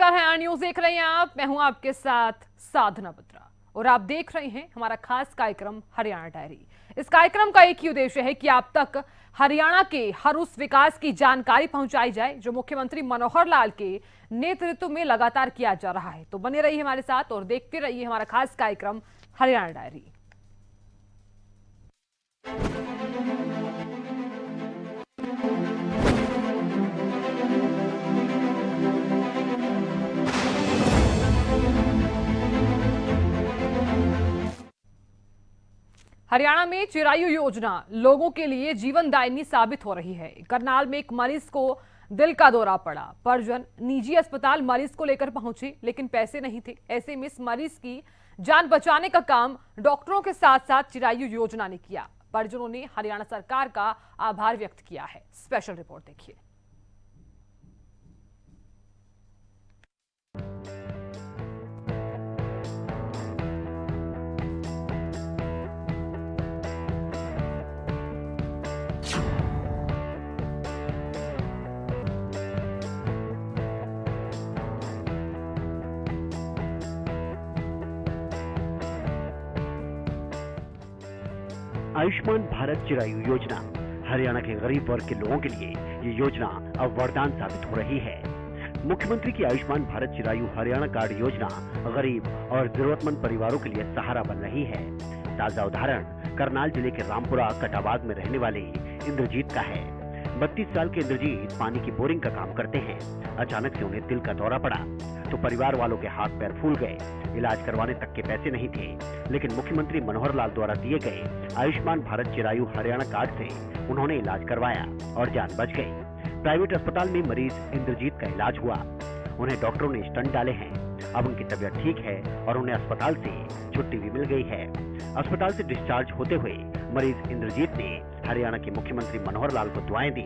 नमस्कार, हरियाणा न्यूज देख रहे हैं आप। मैं हूं आपके साथ साधना बत्रा और आप देख रहे हैं हमारा खास कार्यक्रम हरियाणा डायरी। इस कार्यक्रम का एक ही उद्देश्य है कि आप तक हरियाणा के हर उस विकास की जानकारी पहुंचाई जाए जो मुख्यमंत्री मनोहर लाल के नेतृत्व में लगातार किया जा रहा है। तो बने रहिए हमारे साथ और देखते रहिए हमारा खास कार्यक्रम हरियाणा डायरी। हरियाणा में चिरायु योजना लोगों के लिए जीवनदायिनी साबित हो रही है। करनाल में एक मरीज को दिल का दौरा पड़ा। परिजन निजी अस्पताल मरीज को लेकर पहुंचे लेकिन पैसे नहीं थे। ऐसे में इस मरीज की जान बचाने का काम डॉक्टरों के साथ साथ चिरायु योजना ने किया। परिजनों ने हरियाणा सरकार का आभार व्यक्त किया है। स्पेशल रिपोर्ट देखिए। आयुष्मान भारत चिरायु योजना हरियाणा के गरीब वर्ग के लोगों के लिए ये योजना अब वरदान साबित हो रही है। मुख्यमंत्री की आयुष्मान भारत चिरायु हरियाणा कार्ड योजना गरीब और जरूरतमंद परिवारों के लिए सहारा बन रही है। ताजा उदाहरण करनाल जिले के रामपुरा कटाबाग में रहने वाले इंद्रजीत का है। 32 साल के इंद्रजीत पानी की बोरिंग का काम करते हैं। अचानक से उन्हें दिल का दौरा पड़ा तो परिवार वालों के हाथ पैर फूल गए। इलाज करवाने तक के पैसे नहीं थे, लेकिन मुख्यमंत्री मनोहर लाल द्वारा दिए गए आयुष्मान भारत चिरायु हरियाणा कार्ड से उन्होंने इलाज करवाया और जान बच गई। प्राइवेट अस्पताल में मरीज इंद्रजीत का इलाज हुआ। उन्हें डॉक्टरों ने स्टंट डाले हैं। अब उनकी तबीयत ठीक है और उन्हें अस्पताल से छुट्टी भी मिल गई है। अस्पताल से डिस्चार्ज होते हुए मरीज इंद्रजीत ने हरियाणा के मुख्यमंत्री मनोहर लाल को दुआएं दी।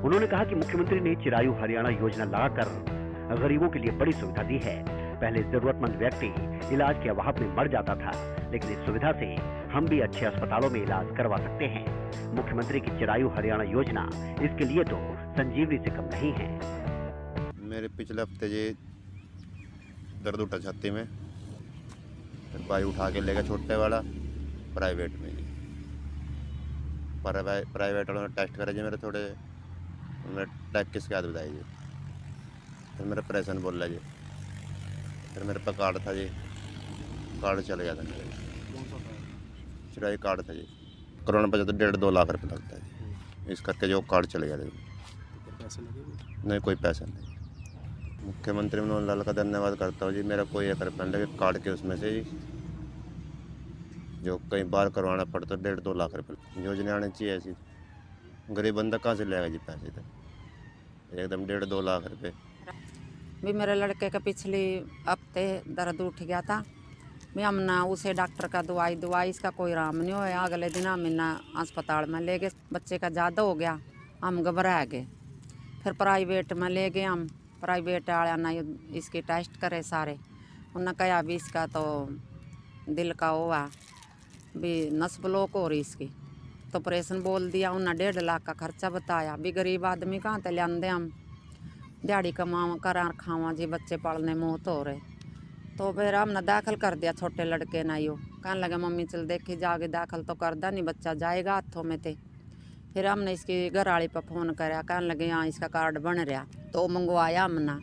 उन्होंने कहा कि मुख्यमंत्री ने चिरायु हरियाणा योजना लगाकर गरीबों के लिए बड़ी सुविधा दी है। पहले जरूरतमंद व्यक्ति इलाज के अभाव में मर जाता था, लेकिन इस सुविधा से हम भी अच्छे अस्पतालों में इलाज करवा सकते हैं। मुख्यमंत्री की चिरायु हरियाणा योजना इसके लिए तो संजीवनी से कम नहीं है। मेरे पिछले हफ्ते जी दर्द उठा छाती में, फिर भाई उठा के ले गया छोटे वाला प्राइवेट में जी। प्राइवेट वालों ने टेस्ट करे जी मेरे थोड़े, मेरे टैक की शिकायत बताई जी। फिर मेरा ऑपरेशन बोल रहा जी। फिर मेरे पास कार्ड था जी, कार्ड चल गया था मेरे। चिरायु कार्ड था जी। कोरोना बचा तो 1.5-2 लाख रुपये लगता है जी। इस करके जो कार्ड चल गया था जी। नहीं, कोई पैसा नहीं। मुख्यमंत्री मनोहर लाल का धन्यवाद करता हूँ जी। मेरा कोई 1 रुपया लगे कार्ड के उसमें से जी, जो कई बार करवाना पड़ता 1.5-2 लाख रुपये। योजना आनी चाहिए ऐसी। गरीब बंदा कहाँ से लेगा जी पैसे? तो एकदम 1.5-2 लाख रुपये। भी मेरे लड़के का पिछले हफ्ते दर्द उठ गया था। भी हमने उसे डॉक्टर का दवाई इसका कोई आराम नहीं होया। अगले दिन हम अस्पताल में ले गए। बच्चे का ज़्यादा हो गया, हम घबरा गए। फिर प्राइवेट में ले गए हम। प्राइवेट वाले ने इसके टेस्ट करे सारे। उन्होंने कहा भी इसका तो दिल का हुआ, भी नस ब्लॉक हो रही इसकी, तो ऑपरेशन बोल दिया। उन्हें 1.5 लाख का खर्चा बताया। भी गरीब आदमी कहाँ से लियाते हम, दिहाड़ी कमावा करा खावा जी, बच्चे पालने मौत हो रहे। तो फिर हमने दाखिल कर दिया छोटे लड़के ना। यो कहने लगे मम्मी चल देखी जाके, दाखिल तो करदा नहीं, बच्चा जाएगा हाथों में थे। फिर हमने इसकी घर वाली पर फ़ोन कराया, कहने लगे हाँ इसका कार्ड बन रहा, तो मंगवाया हमने।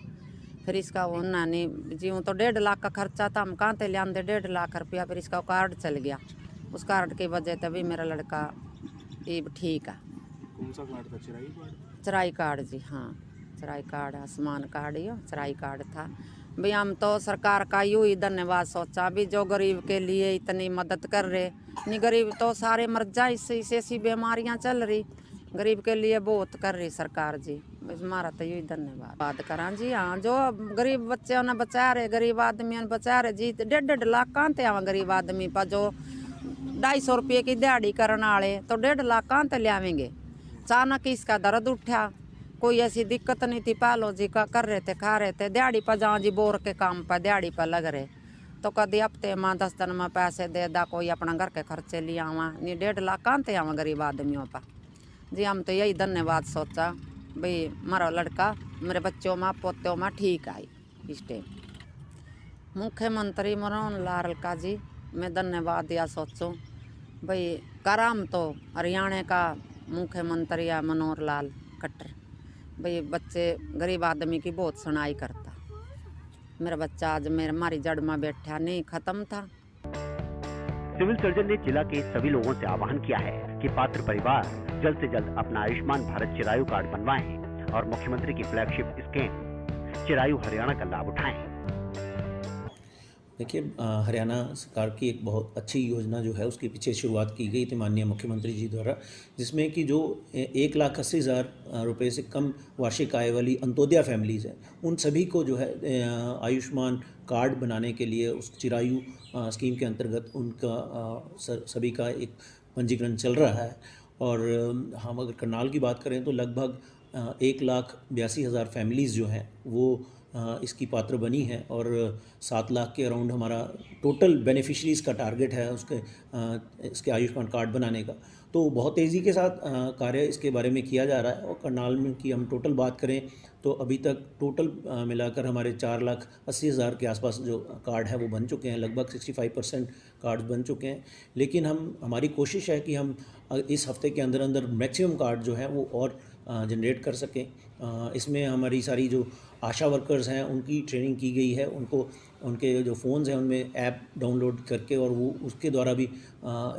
फिर इसका उन्होंने जी तो 1.5 लाख का खर्चा था, हम कहाँ से लियाते 1.5 लाख रुपया। फिर इसका कार्ड चल गया। उस कार्ड की वजह से भी मेरा लड़का ये ठीक है। कौन सा कार्ड था? चिरायु कार्ड? चिरायु कार्ड जी, हाँ चिरायु कार्ड, आयुष्मान कार्ड यो चिरायु कार्ड था। भी हम तो सरकार का यूँ ही धन्यवाद सोचा, भी जो गरीब के लिए इतनी मदद कर रहे। नहीं गरीब तो सारे मर जाए, इससे ऐसी बीमारियां चल रही, गरीब के लिए बहुत कर रही सरकार जी। बस हमारा तो यही धन्यवाद बात करा जी। हाँ जो गरीब बच्चे ने बचा रहे, गरीब आदमी ने बचा रहे जी। 1.5 लाख कहाँ थे आवा गरीब आदमी पर, जो 250 रुपये की दिहाड़ी करने वाले तो 1.5 लाख कहाँ से लियावेंगे। अचानक इसका दर्द उठा, कोई ऐसी दिक्कत नहीं थी। पालो जी का कर रहे थे, खा रहे थे, दिहाड़ी पर जहाँ जी बोर के काम पर दिहाड़ी पर लग रहे। तो कभी हफ्ते में 10 दिन में पैसे दे दा, कोई अपना घर के खर्चे लिए आवा। नहीं 1.5 लाख कहाँ थे आवा गरीब आदमियों पर जी। हम तो यही धन्यवाद सोचा भाई, हमारा लड़का मेरे बच्चों में पोतों में ठीक आई। इस टाइम मुख्यमंत्री मनोहर लाल का जी मैं धन्यवाद दिया सोचो भाई कराम तो हरियाणा का मुख्यमंत्री है मनोहर लाल खट्टर भाई बच्चे गरीब आदमी की बहुत सुनाई करता। मेरा बच्चा आज हमारी जड़ में बैठा नहीं खत्म था। सिविल सर्जन ने जिला के सभी लोगों से आह्वान किया है कि पात्र परिवार जल्द से जल्द अपना आयुष्मान भारत चिरायु कार्ड बनवाएं और मुख्यमंत्री की फ्लैगशिप स्कीम चिरायु हरियाणा का लाभ उठाएं। देखिए, हरियाणा सरकार की एक बहुत अच्छी योजना जो है उसके पीछे शुरुआत की गई थी माननीय मुख्यमंत्री जी द्वारा, जिसमें कि जो 1,80,000 रुपये से कम वार्षिक आय वाली अंत्योदय फैमिलीज़ हैं उन सभी को जो है आयुष्मान कार्ड बनाने के लिए उस चिरायु स्कीम के अंतर्गत उनका सभी का एक पंजीकरण चल रहा है। और हम अगर करनाल की बात करें तो लगभग 1,82,000 फैमिलीज़ जो हैं वो इसकी पात्र बनी है और 7 लाख के अराउंड हमारा टोटल बेनिफिशरीज़ का टारगेट है इसके आयुष्मान कार्ड बनाने का। तो बहुत तेज़ी के साथ कार्य इसके बारे में किया जा रहा है। और करनाल में की हम टोटल बात करें तो अभी तक टोटल मिलाकर हमारे 4,80,000 के आसपास जो कार्ड है वो बन चुके हैं, लगभग 65% कार्ड बन चुके हैं। लेकिन हमारी कोशिश है कि हम इस हफ्ते के अंदर अंदर मैक्सिमम कार्ड जो है वो और जनरेट कर सकें। इसमें हमारी सारी जो आशा वर्कर्स हैं उनकी ट्रेनिंग की गई है, उनको उनके जो फ़ोन्स हैं उनमें ऐप डाउनलोड करके और वो उसके द्वारा भी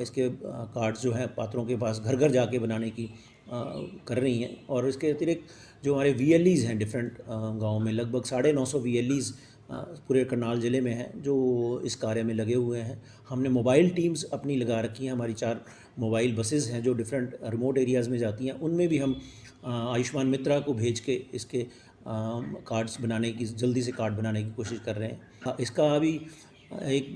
इसके कार्ड्स जो हैं पात्रों के पास घर घर जाके बनाने की कर रही हैं। और इसके अतिरिक्त जो हमारे VLEs हैं डिफरेंट गाँव में लगभग 950 VLEs पूरे करनाल ज़िले में हैं जो इस कार्य में लगे हुए हैं। हमने मोबाइल टीम्स अपनी लगा रखी हैं, हमारी 4 मोबाइल बसेज़ हैं जो डिफरेंट रिमोट एरियाज़ में जाती हैं, उनमें भी हम आयुष्मान मित्रा को भेज के इसके कार्ड्स बनाने की जल्दी से कार्ड बनाने की कोशिश कर रहे हैं। इसका अभी एक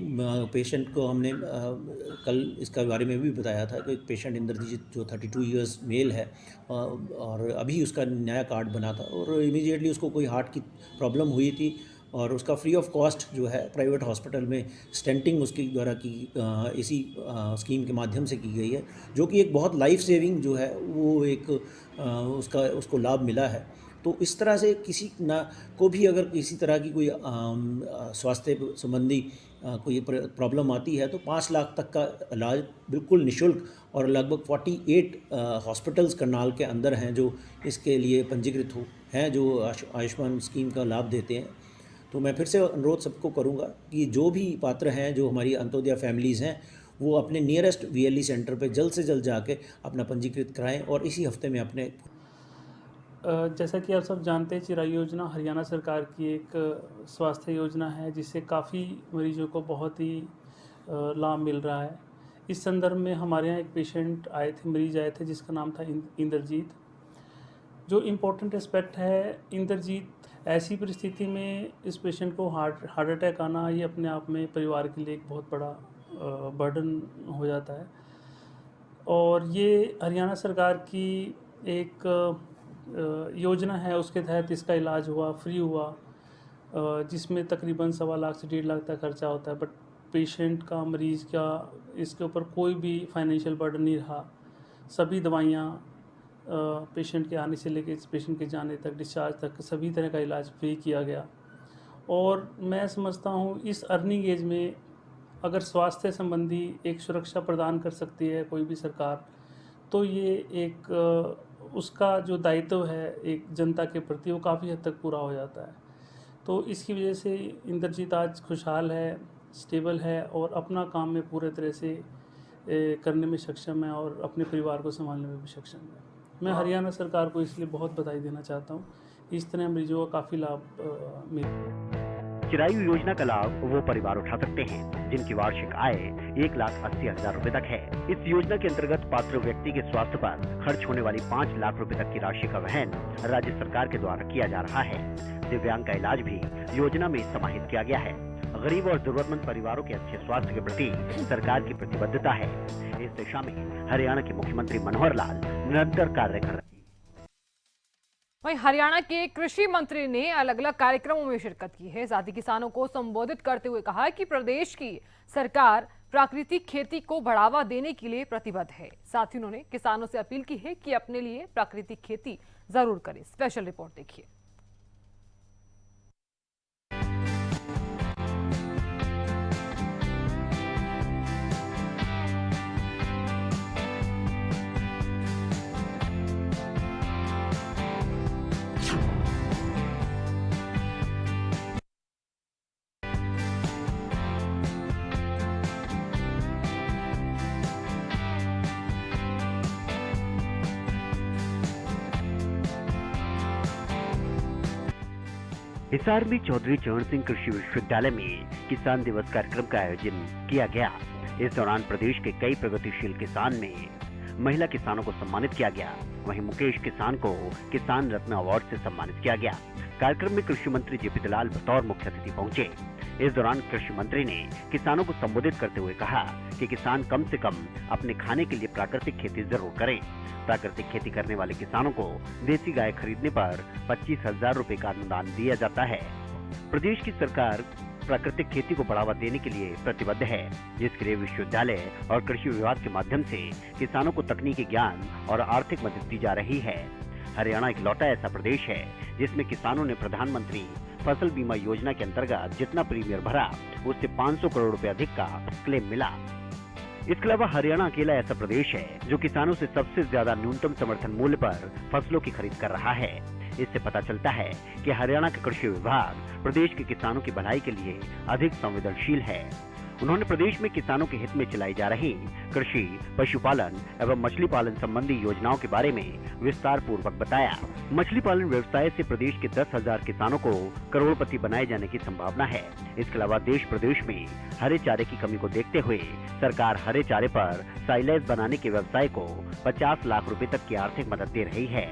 पेशेंट को हमने कल इसका बारे में भी बताया था कि एक पेशेंट इंद्रजीत जो 32 इयर्स मेल है और अभी उसका नया कार्ड बना था और इमीडिएटली उसको कोई हार्ट की प्रॉब्लम हुई थी और उसका फ्री ऑफ कॉस्ट जो है प्राइवेट हॉस्पिटल में स्टेंटिंग उसके द्वारा की इसी स्कीम के माध्यम से की गई है, जो कि एक बहुत लाइफ सेविंग जो है वो एक उसको लाभ मिला है। तो इस तरह से किसी ना को भी अगर किसी तरह की कोई स्वास्थ्य संबंधी कोई प्रॉब्लम आती है तो 5 लाख तक का इलाज बिल्कुल निशुल्क और लगभग 48 हॉस्पिटल्स करनाल के अंदर हैं जो इसके लिए पंजीकृत हैं जो आयुष्मान स्कीम का लाभ देते हैं। तो मैं फिर से अनुरोध सबको करूंगा कि जो भी पात्र हैं जो हमारी अंत्योदय फैमिलीज़ हैं वो अपने नियरेस्ट VLE सेंटर पे जल्द से जल्द जाके अपना पंजीकृत कराएं और इसी हफ्ते में अपने जैसा कि आप सब जानते हैं, चिरायु योजना हरियाणा सरकार की एक स्वास्थ्य योजना है जिससे काफ़ी मरीजों को बहुत ही लाभ मिल रहा है। इस संदर्भ में हमारे यहाँ एक पेशेंट मरीज आए थे जिसका नाम था इंद्रजीत। जो इम्पोर्टेंट एस्पेक्ट है, इंद्रजीत ऐसी परिस्थिति में इस पेशेंट को हार्ट अटैक आना ये अपने आप में परिवार के लिए एक बहुत बड़ा बर्डन हो जाता है। और ये हरियाणा सरकार की एक योजना है, उसके तहत इसका इलाज हुआ, फ्री हुआ, जिसमें तकरीबन 1.25 लाख से 1.5 लाख तक खर्चा होता है। बट पेशेंट का, मरीज़ का इसके ऊपर कोई भी फाइनेंशियल बर्डन नहीं रहा। सभी दवाइयाँ पेशेंट के आने से लेकर पेशेंट के जाने तक, डिस्चार्ज तक सभी तरह का इलाज फ्री किया गया। और मैं समझता हूँ इस अर्निंग एज में अगर स्वास्थ्य संबंधी एक सुरक्षा प्रदान कर सकती है कोई भी सरकार, तो ये एक उसका जो दायित्व है एक जनता के प्रति वो काफ़ी हद तक पूरा हो जाता है। तो इसकी वजह से इंद्रजीत आज खुशहाल है, स्टेबल है और अपना काम में पूरे तरह से करने में सक्षम है और अपने परिवार को संभालने में भी सक्षम है। मैं हरियाणा सरकार को इसलिए बहुत बधाई देना चाहता हूँ। इस तरह मरीजों का काफ़ी लाभ मिला। चिरायु योजना का लाभ वो परिवार उठा सकते हैं जिनकी वार्षिक आय 1,80,000 रुपए तक है। इस योजना के अंतर्गत पात्र व्यक्ति के स्वास्थ्य पर खर्च होने वाली 5 लाख रुपए तक की राशि का वहन राज्य सरकार के द्वारा किया जा रहा है। दिव्यांग का इलाज भी योजना में समाहित किया गया है। गरीब और जरूरतमंद परिवारों के अच्छे स्वास्थ्य के प्रति सरकार की प्रतिबद्धता है। इस दिशा में हरियाणा के मुख्यमंत्री मनोहर लाल निरंतर कार्य कर रहे हैं। वहीं हरियाणा के कृषि मंत्री ने अलग अलग कार्यक्रमों में शिरकत की है। साथ ही किसानों को संबोधित करते हुए कहा कि प्रदेश की सरकार प्राकृतिक खेती को बढ़ावा देने के लिए प्रतिबद्ध है। साथ ही उन्होंने किसानों से अपील की है कि अपने लिए प्राकृतिक खेती जरूर करें। स्पेशल रिपोर्ट देखिए। हिसार में चौधरी चरण सिंह कृषि विश्वविद्यालय में किसान दिवस कार्यक्रम का आयोजन किया गया। इस दौरान प्रदेश के कई प्रगतिशील किसान में महिला किसानों को सम्मानित किया गया। वहीं मुकेश किसान को किसान रत्न अवार्ड से सम्मानित किया गया। कार्यक्रम में कृषि मंत्री जेपी दलाल बतौर मुख्य अतिथि पहुंचे। इस दौरान कृषि मंत्री ने किसानों को संबोधित करते हुए कहा कि किसान कम से कम अपने खाने के लिए प्राकृतिक खेती जरूर करें। प्राकृतिक खेती करने वाले किसानों को देसी गाय खरीदने पर 25,000 रुपए का अनुदान दिया जाता है। प्रदेश की सरकार प्राकृतिक खेती को बढ़ावा देने के लिए प्रतिबद्ध है, जिसके लिए विश्वविद्यालय और कृषि विभाग के माध्यम से किसानों को तकनीकी ज्ञान और आर्थिक मदद दी जा रही है। हरियाणा इकलौता ऐसा प्रदेश है जिसमें किसानों ने प्रधानमंत्री फसल बीमा योजना के अंतर्गत जितना प्रीमियम भरा उससे 500 करोड़ रुपए अधिक का क्लेम मिला। इसके अलावा हरियाणा अकेला ऐसा प्रदेश है जो किसानों से सबसे ज्यादा न्यूनतम समर्थन मूल्य पर फसलों की खरीद कर रहा है। इससे पता चलता है कि हरियाणा का कृषि विभाग प्रदेश के किसानों की भलाई के लिए अधिक संवेदनशील है। उन्होंने प्रदेश में किसानों के हित में चलाई जा रही कृषि, पशुपालन एवं मछली पालन संबंधी योजनाओं के बारे में विस्तार पूर्वक बताया। मछली पालन व्यवसाय से प्रदेश के 10,000 किसानों को करोड़पति बनाए जाने की संभावना है। इसके अलावा देश प्रदेश में हरे चारे की कमी को देखते हुए सरकार हरे चारे पर साइलेज बनाने के व्यवसाय को 50 लाख रुपए तक की आर्थिक मदद दे रही है।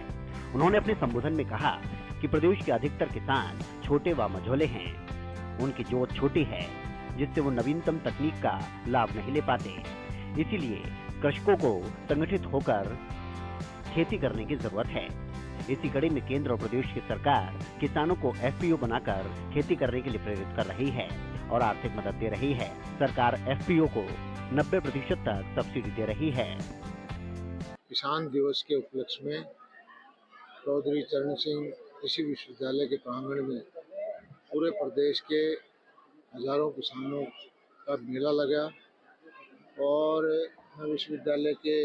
उन्होंने अपने संबोधन में कहा कि प्रदेश के अधिकतर किसान छोटे व मझोले हैं। उनकी जोत छोटी है, जिससे वो नवीनतम तकनीक का लाभ नहीं ले पाते। इसीलिए कृषकों को संगठित होकर खेती करने की जरूरत है। इसी कड़ी में केंद्र और प्रदेश की सरकार किसानों को एफपीओ बनाकर खेती करने के लिए प्रेरित कर रही है और आर्थिक मदद दे रही है। सरकार एफपीओ को 90% तक सब्सिडी दे रही है। किसान दिवस के उपलक्ष्य में चौधरी चरण सिंह कृषि विश्वविद्यालय के प्रांगण में पूरे प्रदेश के हजारों किसानों का मेला लगा और मैं विश्वविद्यालय के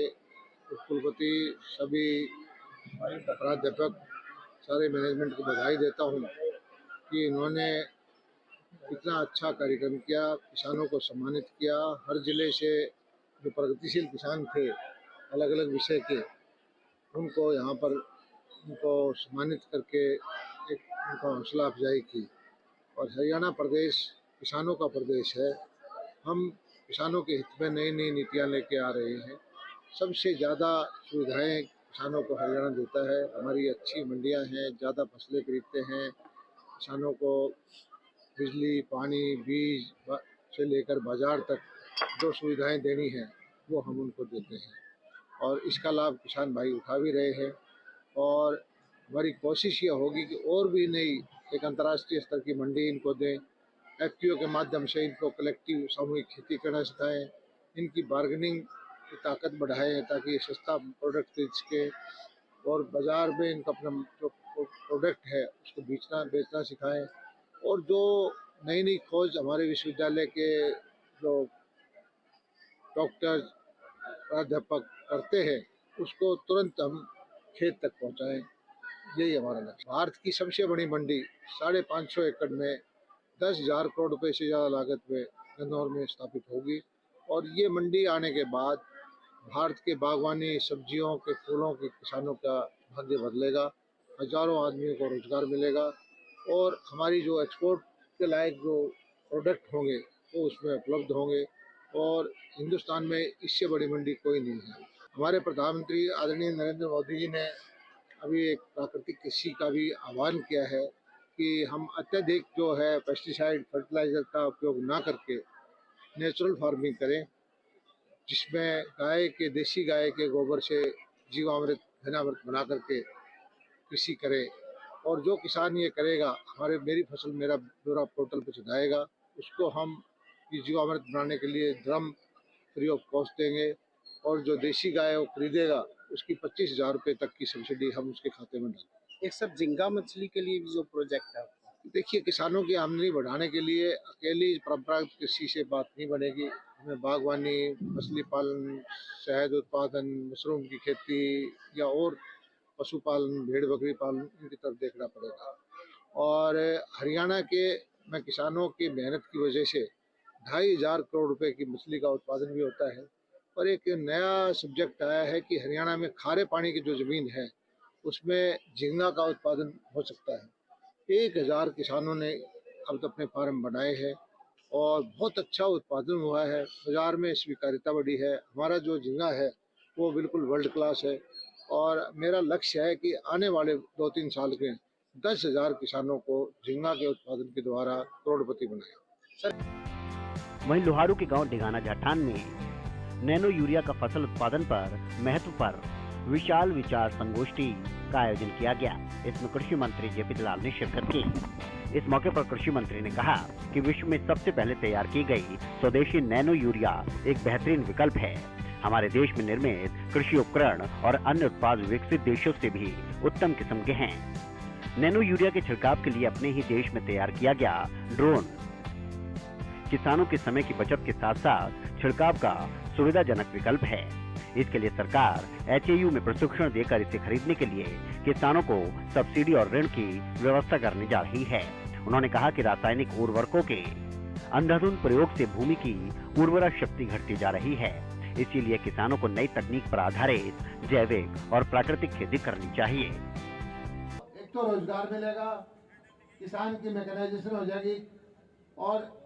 कुलपति, सभी प्राध्यापक, सारे मैनेजमेंट को बधाई देता हूं कि इन्होंने इतना अच्छा कार्यक्रम किया, किसानों को सम्मानित किया। हर जिले से जो प्रगतिशील किसान थे अलग अलग विषय के, उनको यहाँ पर उनको सम्मानित करके एक उनका हौसला अफजाई की। और हरियाणा प्रदेश किसानों का प्रदेश है। हम किसानों के हित में नई नई नीतियाँ लेके आ रहे हैं। सबसे ज़्यादा सुविधाएं किसानों को हरियाणा देता है। हमारी अच्छी मंडियां हैं, ज़्यादा फसलें खरीदते हैं। किसानों को बिजली, पानी, बीज से लेकर बाजार तक जो सुविधाएं देनी है वो हम उनको देते हैं और इसका लाभ किसान भाई उठा भी रहे हैं। और हमारी कोशिश ये होगी कि और भी नई एक अंतर्राष्ट्रीय स्तर की मंडी इनको दें। एफपीओ के माध्यम से इनको कलेक्टिव सामूहिक खेती करना सिखाएं, इनकी बार्गेनिंग की ताकत बढ़ाएं ताकि ये सस्ता प्रोडक्ट खरीद सके और बाज़ार में इनका अपना जो प्रोडक्ट है उसको बेचना सिखाएं। और जो नई नई खोज हमारे विश्वविद्यालय के जो डॉक्टर, प्राध्यापक करते हैं उसको तुरंत हम खेत तक पहुंचाएं। यही हमारा लक्ष्य। भारत की सबसे बड़ी मंडी 550 एकड़ में 10,000 करोड़ रुपए से ज़्यादा लागत में गन्नौर में स्थापित होगी और ये मंडी आने के बाद भारत के बागवानी, सब्जियों के, फूलों के किसानों का भाग्य बदलेगा। हजारों आदमियों को रोजगार मिलेगा और हमारी जो एक्सपोर्ट के लायक जो प्रोडक्ट होंगे वो उसमें उपलब्ध होंगे और हिंदुस्तान में इससे बड़ी मंडी कोई नहीं है। हमारे प्रधानमंत्री आदरणीय नरेंद्र मोदी जी ने अभी एक प्राकृतिक कृषि का भी आह्वान किया है कि हम अत्यधिक जो है पेस्टिसाइड, फर्टिलाइजर का उपयोग ना करके नेचुरल फार्मिंग करें, जिसमें देसी गाय के गोबर से जीवामृत, घनामृत बना करके कृषि करें। और जो किसान ये करेगा, हमारे मेरी फसल मेरा ब्यौरा पोर्टल पर चढ़ाएगा, उसको हम ये जीवामृत बनाने के लिए ड्रम फ्री ऑफ कॉस्ट देंगे और जो देसी गाय वो खरीदेगा उसकी 25,000 रुपये तक की सब्सिडी हम उसके खाते में डालेंगे। एक सब झींगा मछली के लिए भी जो प्रोजेक्ट है, देखिए, किसानों की आमदनी बढ़ाने के लिए अकेली परंपरागत कृषि से बात नहीं बनेगी। हमें बागवानी, मछली पालन, शहद उत्पादन, मशरूम की खेती या और पशुपालन, भेड़ बकरी पालन, इनकी तरफ देखना पड़ेगा। और हरियाणा के में किसानों की मेहनत की वजह से 2,500 करोड़ रुपए की मछली का उत्पादन भी होता है। और एक नया सब्जेक्ट आया है कि हरियाणा में खारे पानी की जो ज़मीन है उसमें झींगा का उत्पादन हो सकता है। 1000 किसानों ने अब तक अपने फार्म बनाए हैं और बहुत अच्छा उत्पादन हुआ है। बाजार में स्वीकार्यता बढ़ी है। हमारा जो झींगा है वो बिल्कुल वर्ल्ड क्लास है और मेरा लक्ष्य है कि आने वाले 2-3 साल में 10,000 किसानों को झींगा के उत्पादन के द्वारा करोड़पति बनाए। वहीं लोहारू के गांव डिगाना जाटान में नैनो यूरिया का फसल उत्पादन पर महत्व पर विशाल विचार संगोष्ठी का आयोजन किया गया। इसमें कृषि मंत्री जेपी दलाल ने शिरकत की। इस मौके पर कृषि मंत्री ने कहा कि विश्व में सबसे पहले तैयार की गई स्वदेशी नैनो यूरिया एक बेहतरीन विकल्प है। हमारे देश में निर्मित कृषि उपकरण और अन्य उत्पाद विकसित देशों से भी उत्तम किस्म के हैं। नैनो यूरिया के छिड़काव के लिए अपने ही देश में तैयार किया गया ड्रोन किसानों के समय की बचत के साथ साथ छिड़काव का सुविधाजनक विकल्प है। इसके लिए सरकार HAU में प्रशिक्षण देकर इसे खरीदने के लिए किसानों को सब्सिडी और ऋण की व्यवस्था करने जा रही है। उन्होंने कहा कि रासायनिक उर्वरकों के अंधाधुंध प्रयोग से भूमि की उर्वरा शक्ति घटती जा रही है। इसीलिए किसानों को नई तकनीक पर आधारित जैविक और प्राकृतिक खेती करनी चाहिए। एक तो रोजगार मिलेगा, किसान की मैकेनाइजेशन हो जाएगी और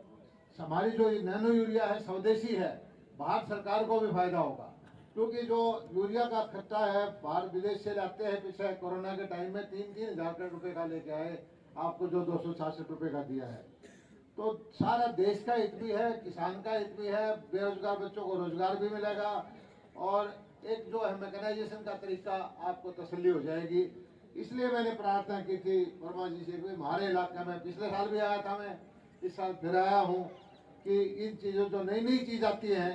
हमारी जो नैनो यूरिया है स्वदेशी है, भारत सरकार को भी फायदा होगा क्योंकि जो यूरिया का खट्टा है बाहर विदेश से लाते हैं। पिछले कोरोना के टाइम में 3-3 हज़ार करोड़ रुपए का लेके आए, आपको जो 266 रुपए का दिया है। तो सारा देश का हित भी है, किसान का हित भी है, बेरोजगार बच्चों को रोजगार भी मिलेगा और एक जो है मैकेनाइजेशन का तरीका आपको तसल्ली हो जाएगी। इसलिए मैंने प्रार्थना की थी वर्मा जी से कि हमारे इलाके में पिछले साल भी आया था, मैं इस साल फिर आया हूँ कि इन चीज़ों जो नई नई चीज़ आती है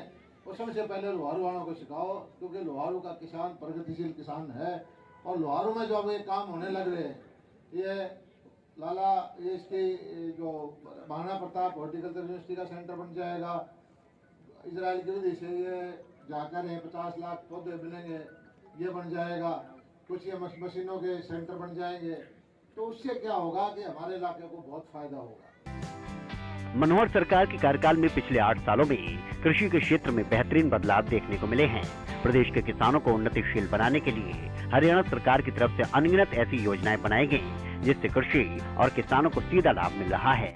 वो सबसे पहले लोहारू वालों को सिखाओ क्योंकि लोहारू का किसान प्रगतिशील किसान है। और लोहारू में जो अब ये काम होने लग रहे हैं, ये लाला ये इसकी जो महाराणा प्रताप हॉर्टिकल्चर यूनिवर्सिटी का सेंटर बन जाएगा। इजराइल की विधि से ये जाकर 50 लाख पौधे मिलेंगे, ये बन जाएगा। कुछ ये मशीनों के सेंटर बन जाएंगे, तो उससे क्या होगा कि हमारे इलाके को बहुत फायदा होगा। मनोहर सरकार के कार्यकाल में पिछले 8 सालों में कृषि के क्षेत्र में बेहतरीन बदलाव देखने को मिले हैं। प्रदेश के किसानों को उन्नतिशील बनाने के लिए हरियाणा सरकार की तरफ से अनगिनत ऐसी योजनाएं बनाई गई जिससे कृषि और किसानों को सीधा लाभ मिल रहा है।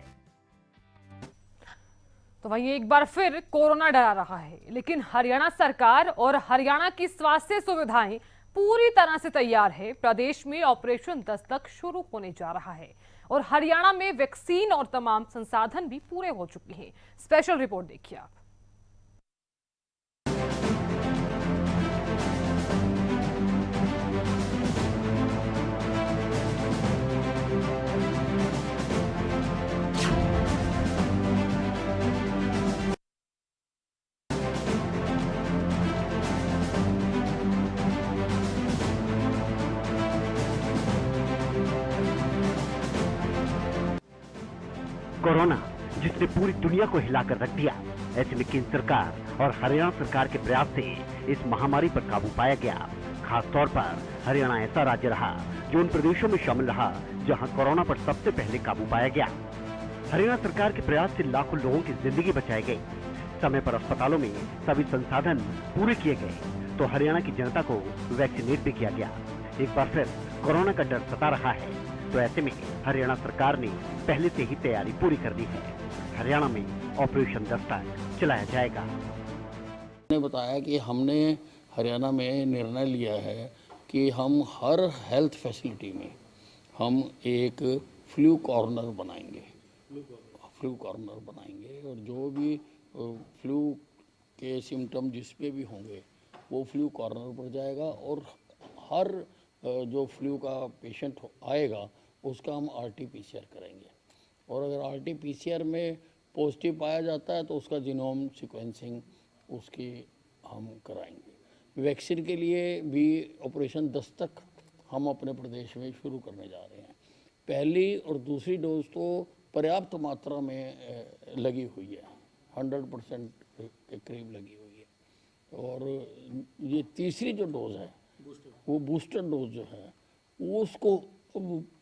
तो वहीं एक बार फिर कोरोना डरा रहा है, लेकिन हरियाणा सरकार और हरियाणा की स्वास्थ्य सुविधाएं पूरी तरह से तैयार है। प्रदेश में ऑपरेशन दस्तक शुरू होने जा रहा है और हरियाणा में वैक्सीन और तमाम संसाधन भी पूरे हो चुके हैं। स्पेशल रिपोर्ट देखिए आप। कोरोना जिसने पूरी दुनिया को हिलाकर रख दिया, ऐसे में केंद्र सरकार और हरियाणा सरकार के प्रयास से इस महामारी पर काबू पाया गया। खास तौर पर हरियाणा ऐसा राज्य रहा जो उन प्रदेशों में शामिल रहा जहां कोरोना पर सबसे पहले काबू पाया गया। हरियाणा सरकार के प्रयास से लाखों लोगों की जिंदगी बचाई गई। समय पर अस्पतालों में सभी संसाधन पूरे किए गए तो हरियाणा की जनता को वैक्सीनेट भी किया गया। एक बार फिर कोरोना का डर सता रहा है, तो ऐसे में हरियाणा सरकार ने पहले से ही तैयारी पूरी कर दी है। हरियाणा में ऑपरेशन दस्तक चलाया जाएगा। ने बताया कि हमने हरियाणा में निर्णय लिया है कि हम हर हेल्थ फैसिलिटी में हम एक फ्लू कॉर्नर बनाएंगे। फ्लू कॉर्नर बनाएंगे और जो भी फ्लू के सिम्टम जिस पे भी होंगे वो फ्लू कॉर्नर पर जाएगा और हर जो फ्लू का पेशेंट आएगा उसका हम RT-PCR करेंगे और अगर RT-PCR में पॉजिटिव पाया जाता है तो उसका जीनोम सीक्वेंसिंग उसकी हम कराएंगे। वैक्सीन के लिए भी ऑपरेशन दस्तक हम अपने प्रदेश में शुरू करने जा रहे हैं। पहली और दूसरी डोज तो पर्याप्त मात्रा में लगी हुई है, 100% के करीब लगी हुई है और ये तीसरी जो डोज है वो बूस्टर डोज जो है उसको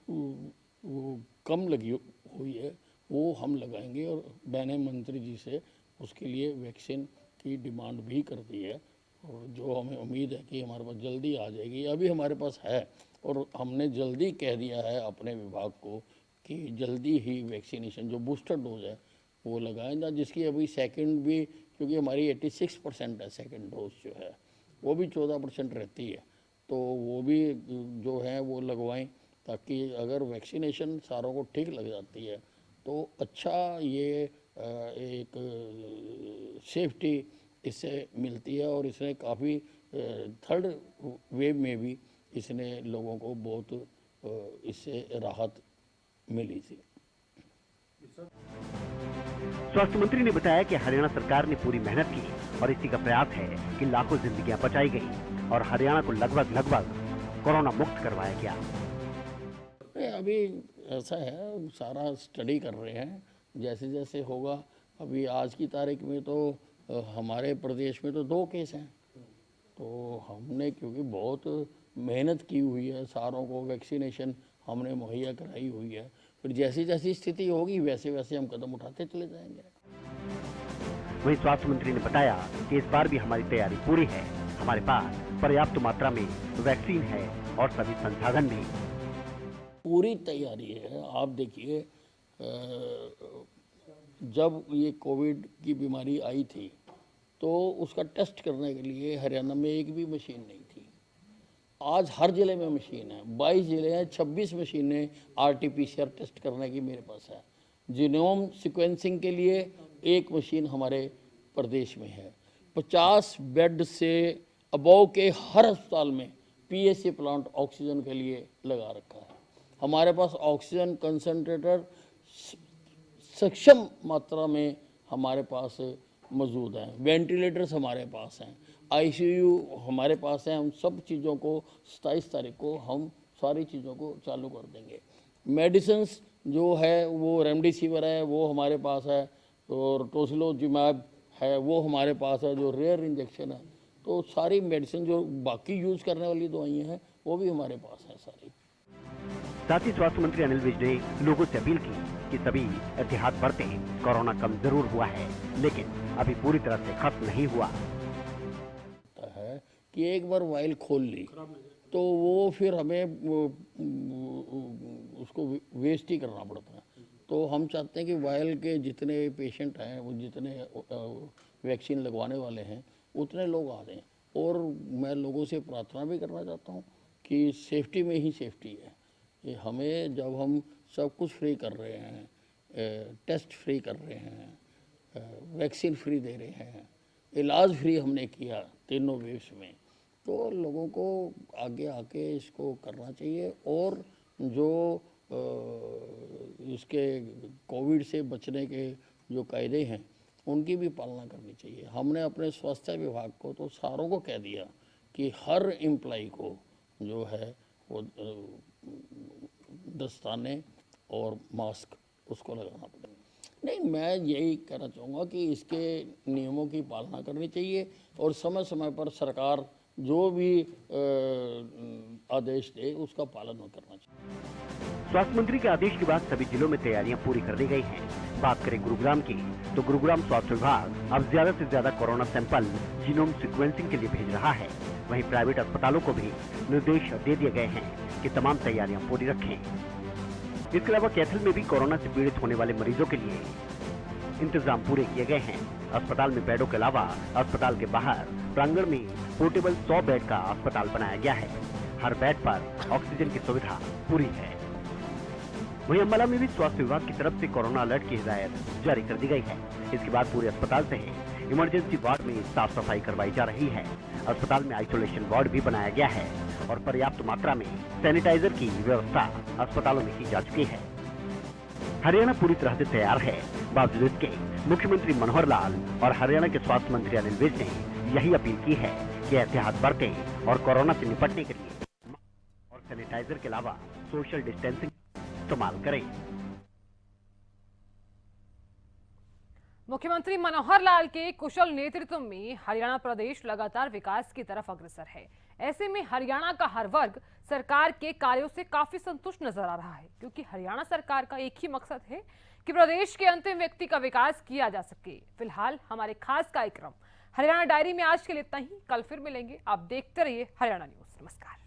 वो कम लगी हुई है, वो हम लगाएंगे और मैंने मंत्री जी से उसके लिए वैक्सीन की डिमांड भी कर दी है और जो हमें उम्मीद है कि हमारे पास जल्दी आ जाएगी। अभी हमारे पास है और हमने जल्दी कह दिया है अपने विभाग को कि जल्दी ही वैक्सीनेशन जो बूस्टर डोज है वो लगाएं ना, जिसकी अभी सेकंड भी, क्योंकि हमारी 86% है सेकंड डोज जो है, वो भी 14% रहती है, तो वो भी जो है वो लगवाएं, ताकि अगर वैक्सीनेशन सारों को ठीक लग जाती है तो अच्छा ये एक सेफ्टी इससे मिलती है। और इसने काफ़ी थर्ड वेव में भी इसने लोगों को बहुत इससे राहत मिली थी। स्वास्थ्य मंत्री ने बताया कि हरियाणा सरकार ने पूरी मेहनत की और इसी का प्रयास है कि लाखों जिंदगियां बचाई गई और हरियाणा को लगभग कोरोना मुक्त करवाया गया। अभी ऐसा है, सारा स्टडी कर रहे हैं, जैसे जैसे होगा। अभी आज की तारीख में तो हमारे प्रदेश में तो 2 केस हैं, तो हमने क्योंकि बहुत मेहनत की हुई है, सारों को वैक्सीनेशन हमने मुहैया कराई हुई है, फिर जैसी जैसी स्थिति होगी वैसे वैसे हम कदम उठाते चले जाएंगे। वहीं स्वास्थ्य मंत्री ने बताया कि इस बार भी हमारी तैयारी पूरी है, हमारे पास पर्याप्त मात्रा में वैक्सीन है और सभी संसाधन भी पूरी तैयारी है। आप देखिए, जब ये कोविड की बीमारी आई थी तो उसका टेस्ट करने के लिए हरियाणा में एक भी मशीन नहीं थी। आज हर ज़िले में मशीन है, 22 ज़िले हैं, 26 मशीनें RT-PCR टेस्ट करने की मेरे पास है। जीनोम सीक्वेंसिंग के लिए एक मशीन हमारे प्रदेश में है। 50 बेड से अबव के हर अस्पताल में PSA प्लांट ऑक्सीजन के लिए लगा रखा है। हमारे पास ऑक्सीजन कंसंट्रेटर सक्षम मात्रा में हमारे पास मौजूद हैं, वेंटिलेटर्स हमारे पास हैं, ICU हमारे पास है। हम सब चीज़ों को 27 तारीख को हम सारी चीज़ों को चालू कर देंगे। मेडिसिन्स जो है वो रेमडेसिविर है, वो हमारे पास है, और टोसिलोजिमैब है, वो हमारे पास है, जो रेयर इंजेक्शन है। तो सारी मेडिसिन जो बाकी यूज़ करने वाली दवाइयाँ हैं वो भी हमारे पास है सारी। साथ ही स्वास्थ्य मंत्री अनिल विज ने लोगों से अपील की कि सभी एहतियात बरतें। कोरोना कम जरूर हुआ है, लेकिन अभी पूरी तरह से खत्म नहीं हुआ है कि एक बार वाइल खोल ली तो वो फिर हमें उसको वेस्ट ही करना पड़ता है। तो हम चाहते हैं कि वाइल के जितने पेशेंट हैं, वो जितने वैक्सीन लगवाने वाले हैं, उतने लोग आ जाएं। और मैं लोगों से प्रार्थना भी करना चाहता हूँ कि सेफ्टी में ही सेफ्टी है। ये हमें, जब हम सब कुछ फ्री कर रहे हैं, टेस्ट फ्री कर रहे हैं, वैक्सीन फ्री दे रहे हैं, इलाज फ्री हमने किया तीनों वेव्स में, तो लोगों को आगे आके इसको करना चाहिए। और जो इसके कोविड से बचने के जो कायदे हैं उनकी भी पालना करनी चाहिए। हमने अपने स्वास्थ्य विभाग को तो सारों को कह दिया कि हर एम्प्लॉय को जो है वो दस्ताने और मास्क उसको लगाना पड़ेगा। नहीं, मैं यही कहना चाहूँगा कि इसके नियमों की पालना करनी चाहिए और समय समय पर सरकार जो भी आदेश दे उसका पालन करना चाहिए। स्वास्थ्य मंत्री के आदेश के बाद सभी जिलों में तैयारियां पूरी कर ली गई हैं। बात करें गुरुग्राम की, तो गुरुग्राम स्वास्थ्य विभाग अब ज्यादा से ज्यादा कोरोना सैंपल जीनोम सीक्वेंसिंग के लिए भेज रहा है। वहीं प्राइवेट अस्पतालों को भी निर्देश दे दिए गए हैं कि तमाम तैयारियां पूरी रखें। इसके अलावा कैथल में भी कोरोना से पीड़ित होने वाले मरीजों के लिए इंतजाम पूरे किए गए हैं। अस्पताल में बेडों के अलावा अस्पताल के बाहर प्रांगण में पोर्टेबल 100 बेड का अस्पताल बनाया गया है। हर बेड पर ऑक्सीजन की सुविधा पूरी है। वहीं अम्बाला में भी स्वास्थ्य विभाग की तरफ से कोरोना अलर्ट की हिदायत जारी कर दी गई है। इसके बाद पूरे अस्पताल से इमरजेंसी वार्ड में साफ सफाई करवाई जा रही है। अस्पताल में आइसोलेशन वार्ड भी बनाया गया है और पर्याप्त मात्रा में सैनिटाइजर की व्यवस्था अस्पतालों में की जा चुकी है। हरियाणा पूरी तरह से तैयार है। बावजूद इसके मुख्यमंत्री मनोहर लाल और हरियाणा के स्वास्थ्य मंत्री अनिल विज ने यही अपील की है कि एहतियात बरतें और कोरोना से निपटने के लिए और सैनिटाइजर के अलावा सोशल डिस्टेंसिंग इस्तेमाल करें। मुख्यमंत्री मनोहर लाल के कुशल नेतृत्व में हरियाणा प्रदेश लगातार विकास की तरफ अग्रसर है। ऐसे में हरियाणा का हर वर्ग सरकार के कार्यों से काफी संतुष्ट नजर आ रहा है, क्योंकि हरियाणा सरकार का एक ही मकसद है कि प्रदेश के अंतिम व्यक्ति का विकास किया जा सके। फिलहाल हमारे खास कार्यक्रम हरियाणा डायरी में आज के लिए इतना ही। कल फिर मिलेंगे। आप देखते रहिए हरियाणा न्यूज। नमस्कार।